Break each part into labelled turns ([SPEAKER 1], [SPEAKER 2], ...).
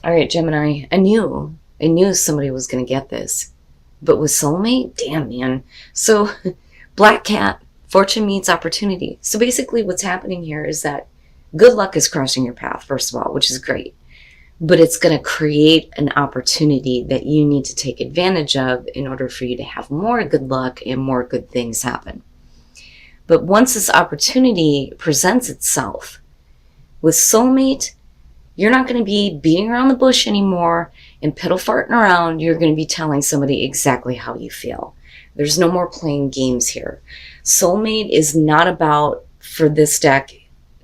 [SPEAKER 1] All right, Gemini, I knew somebody was going to get this. But with soulmate, damn, man. So, black cat, fortune meets opportunity. So basically what's happening here is that good luck is crossing your path, first of all, which is great. But it's going to create an opportunity that you need to take advantage of in order for you to have more good luck and more good things happen. But once this opportunity presents itself with soulmate, you're not going to be beating around the bush anymore and piddle farting around. You're going to be telling somebody exactly how you feel. There's no more playing games here. Soulmate is not about, for this deck,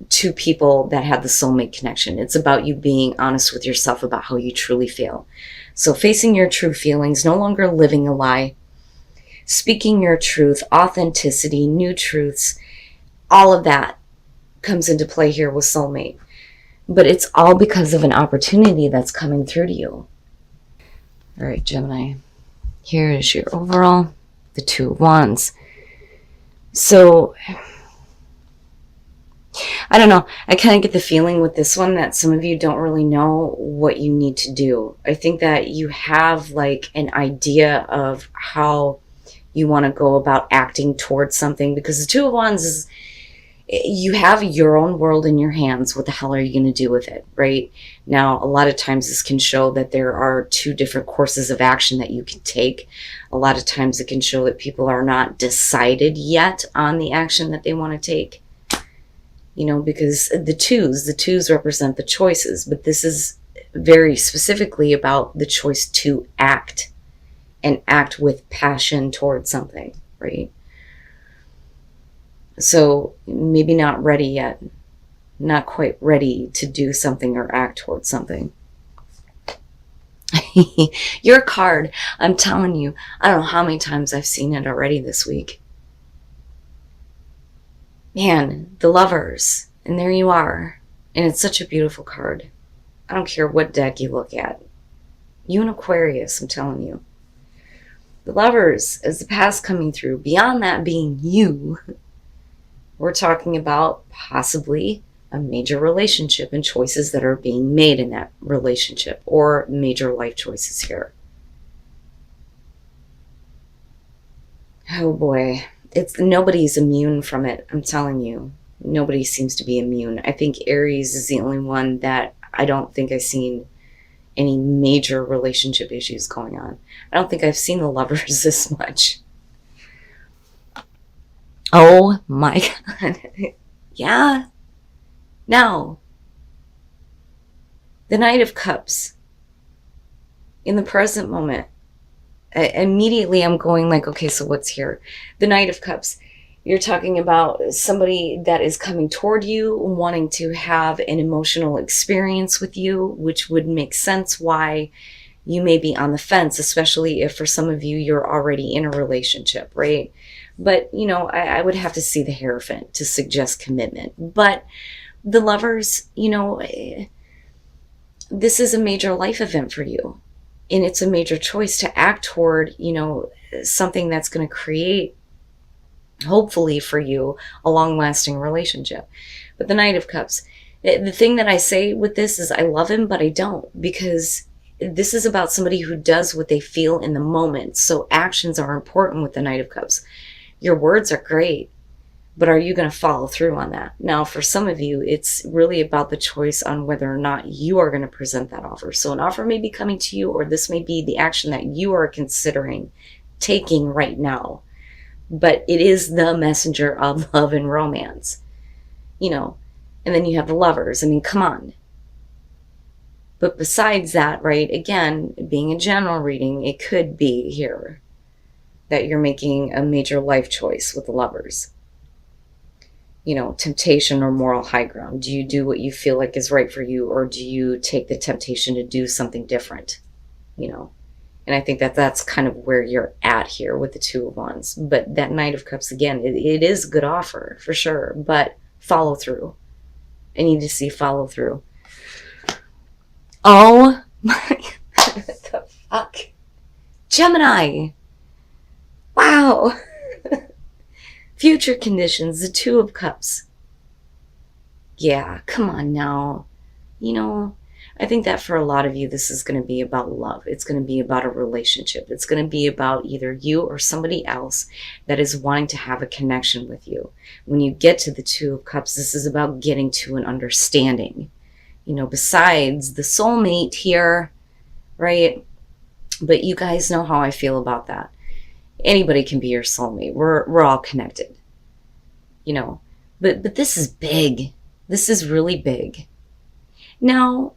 [SPEAKER 1] two people that have the soulmate connection. It's about you being honest with yourself about how you truly feel. So facing your true feelings, no longer living a lie, speaking your truth, authenticity, new truths, all of that comes into play here with soulmate. But it's all because of an opportunity that's coming through to you. All right, Gemini, here is your overall, the Two of Wands. So, I don't know. I kind of get the feeling with this one that some of you don't really know what you need to do. I think that you have like an idea of how you want to go about acting towards something, because the Two of Wands is, you have your own world in your hands. What the hell are you going to do with it, right? Now, a lot of times this can show that there are two different courses of action that you can take. A lot of times it can show that people are not decided yet on the action that they want to take. You know, because the twos represent the choices, but this is very specifically about the choice to act and act with passion towards something, right? So maybe not ready yet, not quite ready to do something or act towards something. Your card, I'm telling you, I don't know how many times I've seen it already this week. Man, the Lovers, and there you are. And it's such a beautiful card. I don't care what deck you look at. You and Aquarius, I'm telling you. The Lovers is the past coming through. Beyond that being you, we're talking about possibly a major relationship and choices that are being made in that relationship, or major life choices here. Oh boy. Nobody's immune from it, I'm telling you. Nobody seems to be immune. I think Aries is the only one that I don't think I've seen any major relationship issues going on. I don't think I've seen the Lovers this much. Oh my God. Yeah. Now, the Knight of Cups. In the present moment, immediately I'm going like, okay, so what's here? The Knight of Cups. You're talking about somebody that is coming toward you, wanting to have an emotional experience with you, which would make sense why you may be on the fence, especially if for some of you, you're already in a relationship, right? But, you know, I would have to see the Hierophant to suggest commitment. But the Lovers, you know, this is a major life event for you. And it's a major choice to act toward, you know, something that's going to create, hopefully for you, a long-lasting relationship. But the Knight of Cups, the thing that I say with this is I love him, but I don't, because this is about somebody who does what they feel in the moment. So actions are important with the Knight of Cups. Your words are great, but are you going to follow through on that? Now, for some of you, it's really about the choice on whether or not you are going to present that offer. So an offer may be coming to you, or this may be the action that you are considering taking right now. But it is the messenger of love and romance, you know. And then you have the Lovers. I mean, come on. But besides that, right, again, being a general reading, it could be here that you're making a major life choice with the Lovers. You know, temptation or moral high ground. Do you do what you feel like is right for you, or do you take the temptation to do something different? You know, and I think that that's kind of where you're at here with the Two of Wands. But that Knight of Cups, again, it is a good offer for sure, but follow through. I need to see follow through. Oh my, what the fuck? Gemini. Wow. Future conditions, the Two of Cups. Yeah, come on now. You know, I think that for a lot of you, this is going to be about love. It's going to be about a relationship. It's going to be about either you or somebody else that is wanting to have a connection with you. When you get to the Two of Cups, this is about getting to an understanding. Besides the soulmate here, right? But you guys know how I feel about that. Anybody can be your soulmate. We're all connected. But this is big. This is really big. Now,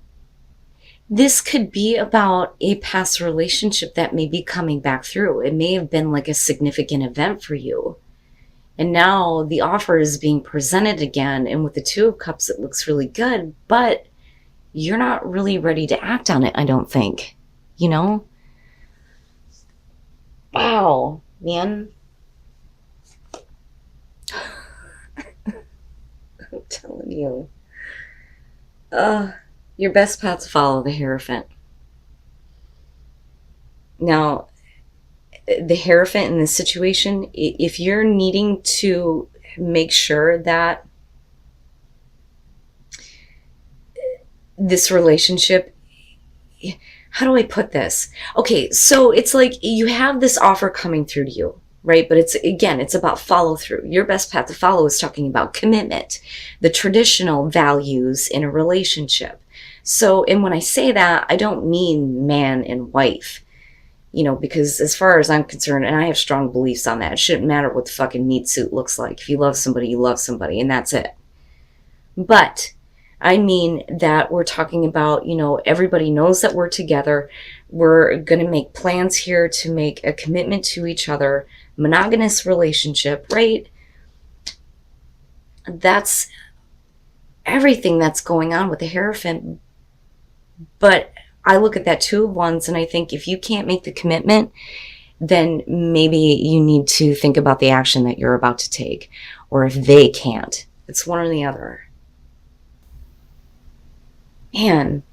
[SPEAKER 1] this could be about a past relationship that may be coming back through. It may have been like a significant event for you. And now the offer is being presented again. And with the Two of Cups, it looks really good. But you're not really ready to act on it, I don't think. Wow, man. I'm telling you. Your best path to follow the Hierophant. Now, the Hierophant in this situation, if you're needing to make sure that this relationship, how do I put this? Okay, so it's like you have this offer coming through to you, right? But it's about follow through. Your best path to follow is talking about commitment, the traditional values in a relationship. So, and when I say that, I don't mean man and wife, because as far as I'm concerned, and I have strong beliefs on that, it shouldn't matter what the fucking meat suit looks like. If you love somebody, you love somebody, and that's it. But I mean that we're talking about, everybody knows that we're together. We're going to make plans here to make a commitment to each other, monogamous relationship, right? That's everything that's going on with the Hierophant. But I look at that Two of Wands and I think if you can't make the commitment, then maybe you need to think about the action that you're about to take. Or if they can't, it's one or the other. Man,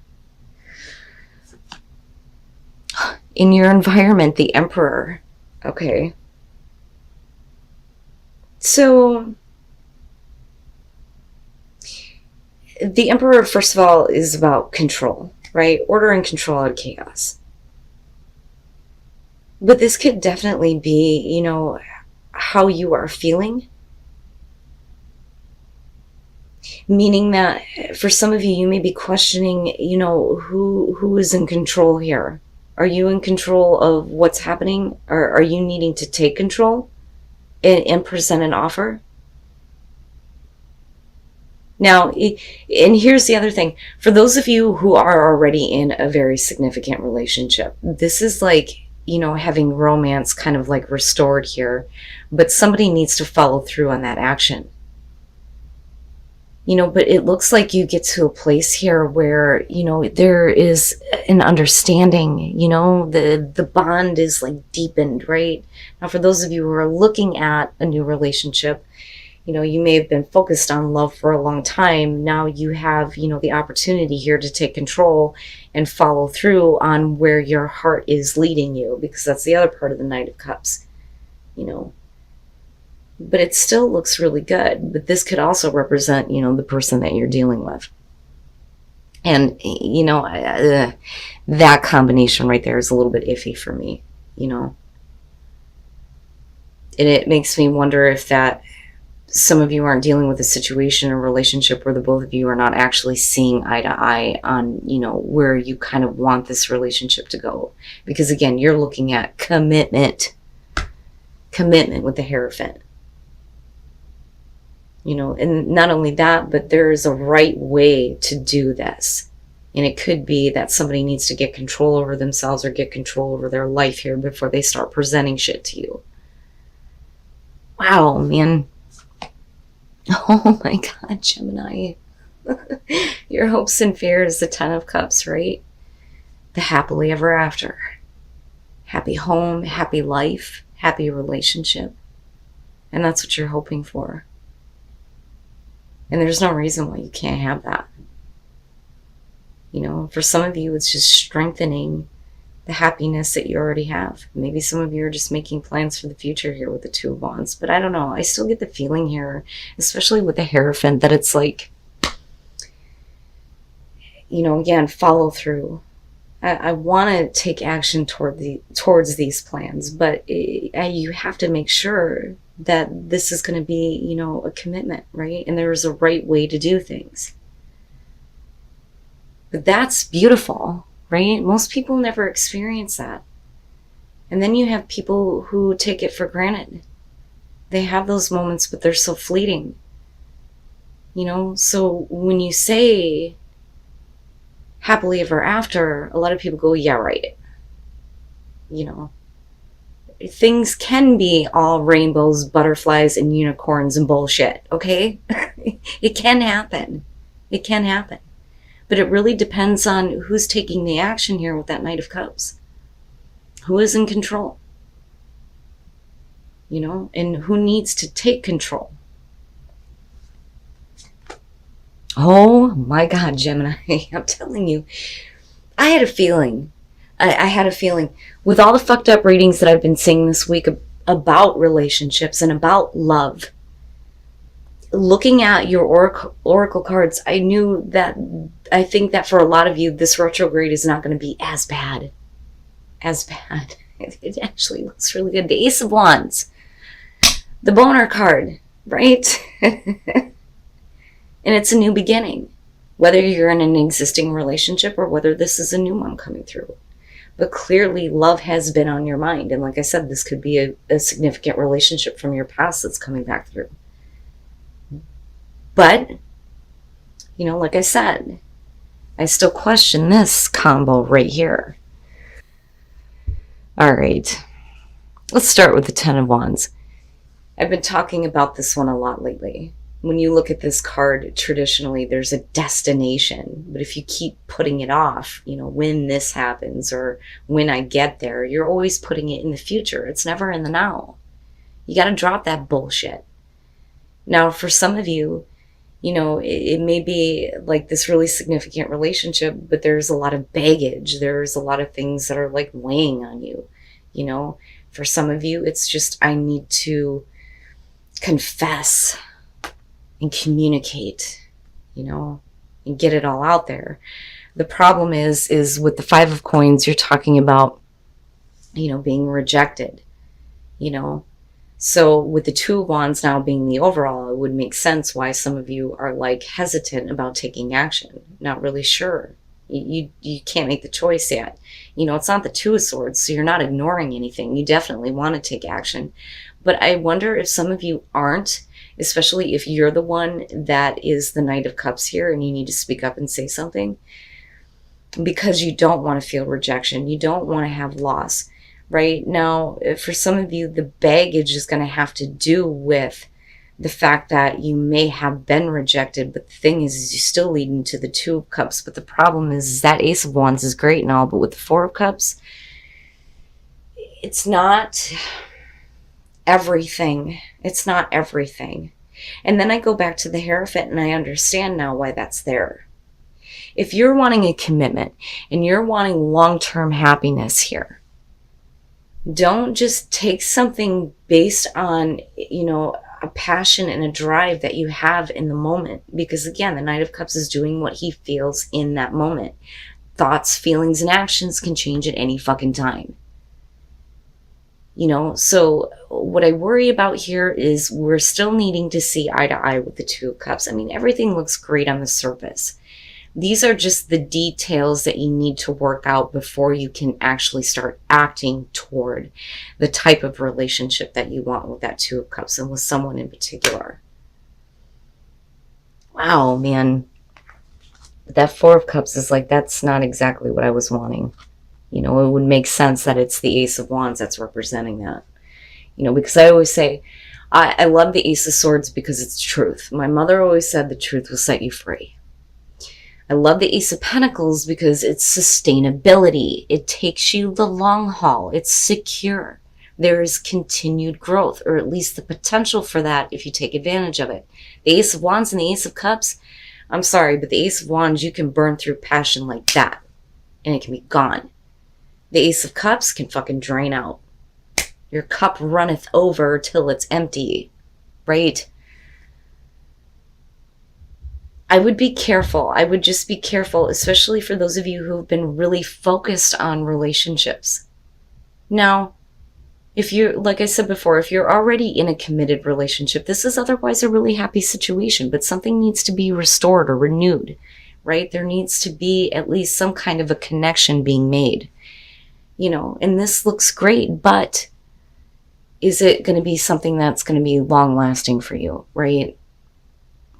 [SPEAKER 1] in your environment, the Emperor. Okay. So, the Emperor, first of all, is about control, right? Order and control out of chaos. But this could definitely be, how you are feeling. Meaning that for some of you, you may be questioning, who is in control here? Are you in control of what's happening? Or are you needing to take control and present an offer? Now, and here's the other thing. For those of you who are already in a very significant relationship, this is like, having romance kind of like restored here. But somebody needs to follow through on that action. But it looks like you get to a place here where, there is an understanding, the bond is like deepened, right? Now, for those of you who are looking at a new relationship, you may have been focused on love for a long time. Now you have, the opportunity here to take control and follow through on where your heart is leading you, because that's the other part of the Knight of Cups, But it still looks really good. But this could also represent, the person that you're dealing with. And, that combination right there is a little bit iffy for me, And it makes me wonder if that some of you aren't dealing with a situation or relationship where the both of you are not actually seeing eye to eye on, where you kind of want this relationship to go. Because again, you're looking at commitment with the Hierophant. And not only that, but there is a right way to do this. And it could be that somebody needs to get control over themselves or get control over their life here before they start presenting shit to you. Wow, man. Oh my God, Gemini. Your hopes and fears, the Ten of Cups, right? The happily ever after. Happy home, happy life, happy relationship. And that's what you're hoping for. And there's no reason why you can't have that. For some of you, it's just strengthening the happiness that you already have. Maybe some of you are just making plans for the future here with the Two of Wands. But I don't know. I still get the feeling here, especially with the Hierophant, that it's like, again, follow through. I want to take action towards these plans, but you have to make sure that this is going to be, a commitment, right? And there is a right way to do things. But that's beautiful, right? Most people never experience that. And then you have people who take it for granted. They have those moments, but they're so fleeting. So when you say happily ever after, a lot of people go, yeah, right. Things can be all rainbows, butterflies, and unicorns and bullshit, okay? It can happen. It can happen. But it really depends on who's taking the action here with that Knight of Cups. Who is in control? And who needs to take control? Oh my God, Gemini, I'm telling you, I had a feeling. I had a feeling with all the fucked up readings that I've been seeing this week about relationships and about love. Looking at your oracle cards, I think that for a lot of you, this retrograde is not going to be as bad. It actually looks really good. The Ace of Wands, the boner card, right? And it's a new beginning, whether you're in an existing relationship or whether this is a new one coming through. But clearly love has been on your mind. And like I said, this could be a significant relationship from your past that's coming back through. But, like I said, I still question this combo right here. All right, let's start with the Ten of Wands. I've been talking about this one a lot lately. When you look at this card, traditionally, there's a destination. But if you keep putting it off, when this happens or when I get there, you're always putting it in the future. It's never in the now. You got to drop that bullshit. Now, for some of you, it may be like this really significant relationship, but there's a lot of baggage. There's a lot of things that are like weighing on you. For some of you, it's just, I need to confess and communicate, and get it all out there. The problem is with the Five of Coins, you're talking about, being rejected, So with the Two of Wands now being the overall, it would make sense why some of you are like hesitant about taking action. Not really sure. You can't make the choice yet. It's not the Two of Swords, so you're not ignoring anything. You definitely want to take action. But I wonder if some of you aren't, especially if you're the one that is the Knight of Cups here and you need to speak up and say something, because you don't want to feel rejection. You don't want to have loss. Right now, for some of you, the baggage is going to have to do with the fact that you may have been rejected, but the thing is you're still leading to the Two of Cups. But the problem is that Ace of Wands is great and all, but with the Four of Cups, it's not everything. It's not everything. And then I go back to the Hierophant and I understand now why that's there. If you're wanting a commitment and you're wanting long-term happiness here, don't just take something based on, a passion and a drive that you have in the moment. Because again, the Knight of Cups is doing what he feels in that moment. Thoughts, feelings, and actions can change at any fucking time. So what I worry about here is we're still needing to see eye to eye with the Two of Cups. I mean, everything looks great on the surface. These are just the details that you need to work out before you can actually start acting toward the type of relationship that you want with that Two of Cups and with someone in particular. Wow, man. That Four of Cups is like, that's not exactly what I was wanting. It would make sense that it's the Ace of Wands that's representing that. Because I always say, I love the Ace of Swords because it's truth. My mother always said the truth will set you free. I love the Ace of Pentacles because it's sustainability. It takes you the long haul. It's secure. There is continued growth, or at least the potential for that if you take advantage of it. The Ace of Wands and the Ace of Cups, I'm sorry, but the Ace of Wands, you can burn through passion like that, and it can be gone. The Ace of Cups can fucking drain out. Your cup runneth over till it's empty, right? I would be careful. I would just be careful, especially for those of you who've been really focused on relationships. Now, if you're, like I said before, if you're already in a committed relationship, this is otherwise a really happy situation, but something needs to be restored or renewed, right? There needs to be at least some kind of a connection being made, and this looks great, but is it going to be something that's going to be long lasting for you, right?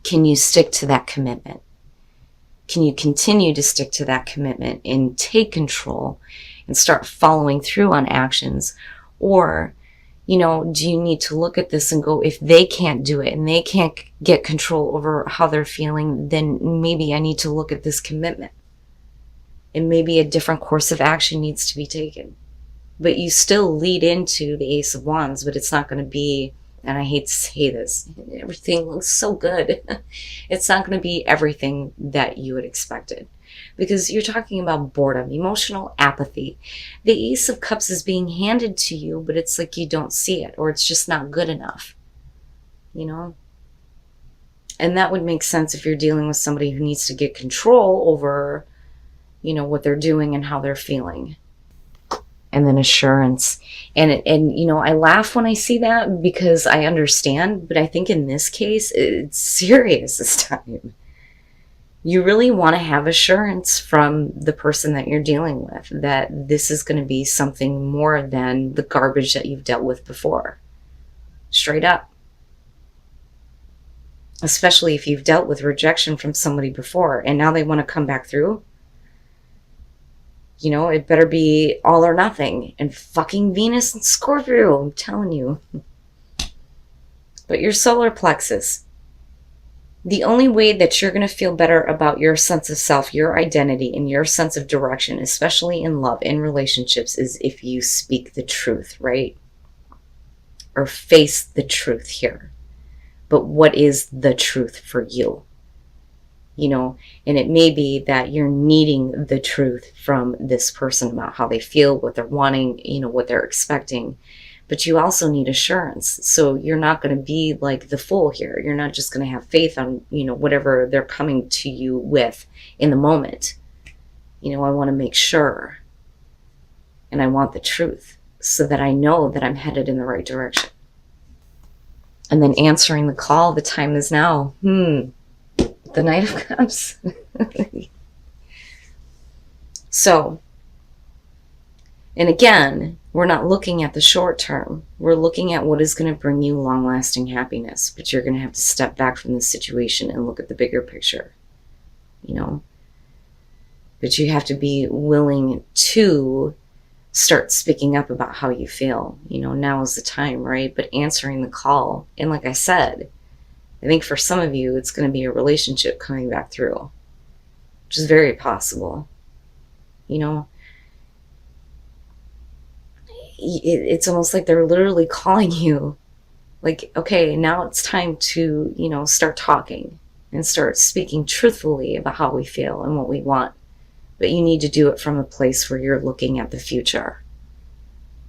[SPEAKER 1] Can you stick to that commitment? Can you continue to stick to that commitment and take control and start following through on actions? Or, do you need to look at this and go, if they can't do it and they can't get control over how they're feeling, then maybe I need to look at this commitment. And maybe a different course of action needs to be taken. But you still lead into the Ace of Wands, but it's not going to be, and I hate to say this, everything looks so good. It's not going to be everything that you had expected. Because you're talking about boredom, emotional apathy. The Ace of Cups is being handed to you, but it's like you don't see it, or it's just not good enough. And that would make sense if you're dealing with somebody who needs to get control over, what they're doing and how they're feeling. And then assurance. And I laugh when I see that because I understand, but I think in this case, it's serious this time. You really want to have assurance from the person that you're dealing with that this is going to be something more than the garbage that you've dealt with before. Straight up. Especially if you've dealt with rejection from somebody before and now they want to come back through. It better be all or nothing. And fucking Venus and Scorpio, I'm telling you. But your solar plexus. The only way that you're going to feel better about your sense of self, your identity, and your sense of direction, especially in love, in relationships, is if you speak the truth, right? Or face the truth here. But what is the truth for you? And it may be that you're needing the truth from this person about how they feel, what they're wanting, what they're expecting. But you also need assurance. So you're not going to be like the fool here. You're not just going to have faith on, whatever they're coming to you with in the moment. I want to make sure. And I want the truth so that I know that I'm headed in the right direction. And then answering the call, the time is now. The Knight of Cups. So, and again, we're not looking at the short term. We're looking at what is going to bring you long-lasting happiness. But you're going to have to step back from this situation and look at the bigger picture. But you have to be willing to start speaking up about how you feel. Now is the time, right? But answering the call. And like I said, I think for some of you, it's going to be a relationship coming back through, which is very possible. It's almost like they're literally calling you like, okay, now it's time to, start talking and start speaking truthfully about how we feel and what we want. But you need to do it from a place where you're looking at the future.